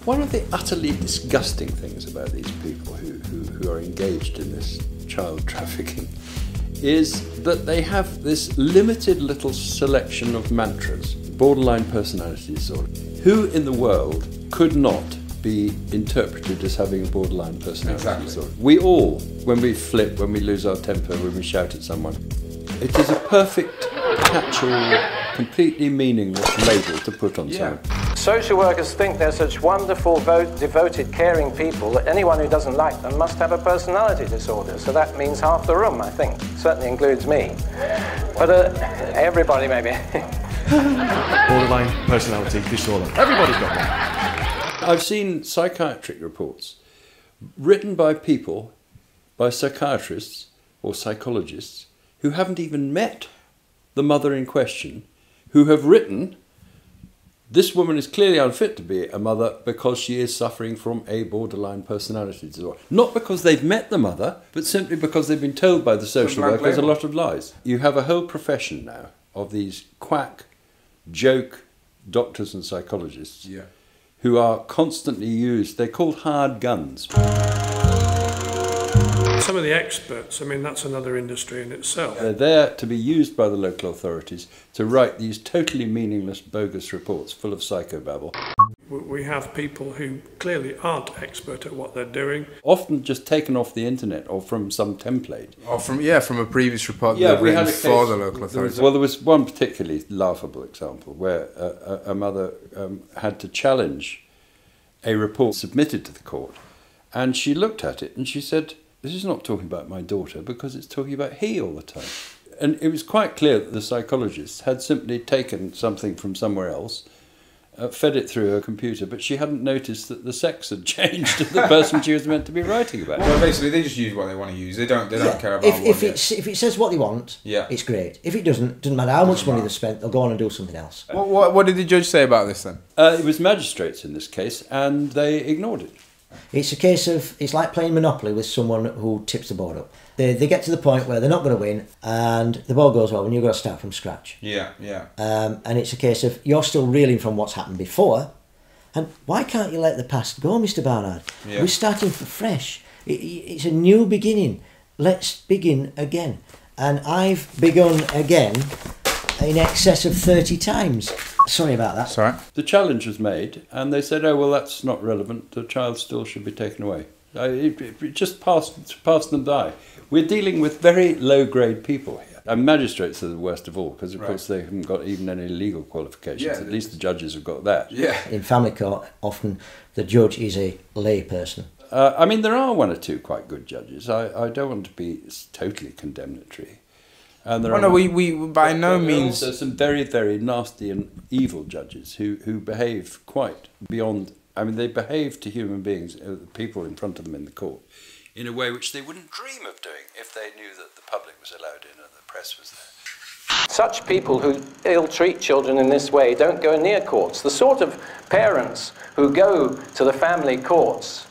One of the utterly disgusting things about these people who are engaged in this child trafficking is that they have this limited little selection of mantras, borderline personality disorder. Who in the world could not be interpreted as having a borderline personality disorder? We all, when we flip, when we lose our temper, when we shout at someone, it is a perfect catch-all, completely meaningless label to put on someone. Social workers think they're such wonderful, devoted, caring people that anyone who doesn't like them must have a personality disorder. So that means half the room, I think. Certainly includes me. But everybody, maybe. Borderline personality disorder. Everybody's got one. I've seen psychiatric reports written by people, by psychiatrists or psychologists, who haven't even met the mother in question, who have written, this woman is clearly unfit to be a mother because she is suffering from a borderline personality disorder. Not because they've met the mother, but simply because they've been told by the social workers a lot of lies. You have a whole profession now of these quack, joke doctors and psychologists who are constantly used. They're called hired guns. Some of the experts, I mean, that's another industry in itself. They're there to be used by the local authorities to write these totally meaningless, bogus reports full of psychobabble. We have people who clearly aren't expert at what they're doing. Often just taken off the internet or from some template. Or from a previous report they've written for the local authorities. There was one particularly laughable example where a mother had to challenge a report submitted to the court, and she looked at it and she said, "This is not talking about my daughter because it's talking about he all the time." And it was quite clear that the psychologist had simply taken something from somewhere else, fed it through her computer, but she hadn't noticed that the sex had changed to the person she was meant to be writing about. Well, basically, they just use what they want to use. They don't care about if it says what they want, it's great. If it doesn't matter how much money they've spent, they'll go on and do something else. What did the judge say about this then? It was magistrates in this case, and they ignored it. It's a case of, it's like playing Monopoly with someone who tips the board up. They get to the point where they're not going to win and the ball goes over and you've got to start from scratch. And it's a case of, you're still reeling from what's happened before, and why can't you let the past go, Mr. Barnard? We're starting fresh. It's a new beginning. Let's begin again. And I've begun again in excess of 30 times. Sorry about that. Sorry. The challenge was made, and they said, "Oh well, that's not relevant. The child still should be taken away." It just passed them by. We're dealing with very low-grade people here, and magistrates are the worst of all because, of course, they haven't got even any legal qualifications. At least the judges have got that. In family court, often the judge is a lay person. I mean, there are one or two quite good judges. I don't want to be totally condemnatory. And there we by no means. There are also some very, very nasty and evil judges who behave quite beyond. I mean, they behave to human beings, people in front of them in the court, in a way which they wouldn't dream of doing if they knew that the public was allowed in and the press was there. Such people who ill-treat children in this way don't go near courts. The sort of parents who go to the family courts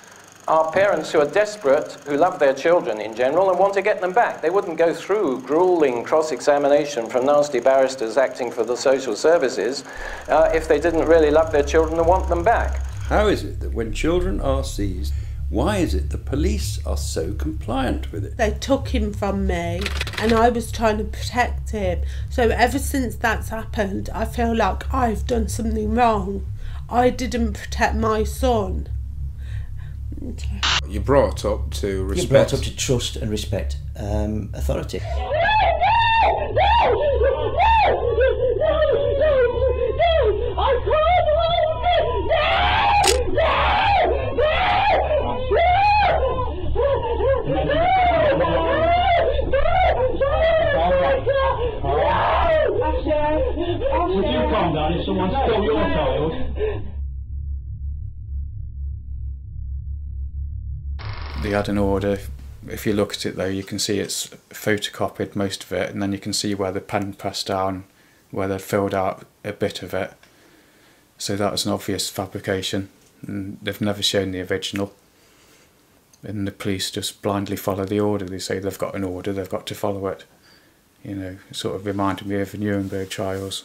are parents who are desperate, who love their children in general and want to get them back. They wouldn't go through grueling cross-examination from nasty barristers acting for the social services if they didn't really love their children and want them back. How is it that when children are seized, why is it the police are so compliant with it? They took him from me and I was trying to protect him. So ever since that's happened, I feel like I've done something wrong. I didn't protect my son. You're brought up to respect. You're brought up to trust and respect authority. Would you calm down if someone stole your child? They had an order. If you look at it though, you can see it's photocopied, most of it, and then you can see where the pen pressed down, where they filled out a bit of it. So that was an obvious fabrication, and they've never shown the original. And the police just blindly follow the order. They say they've got an order, they've got to follow it. You know, it sort of reminded me of the Nuremberg trials.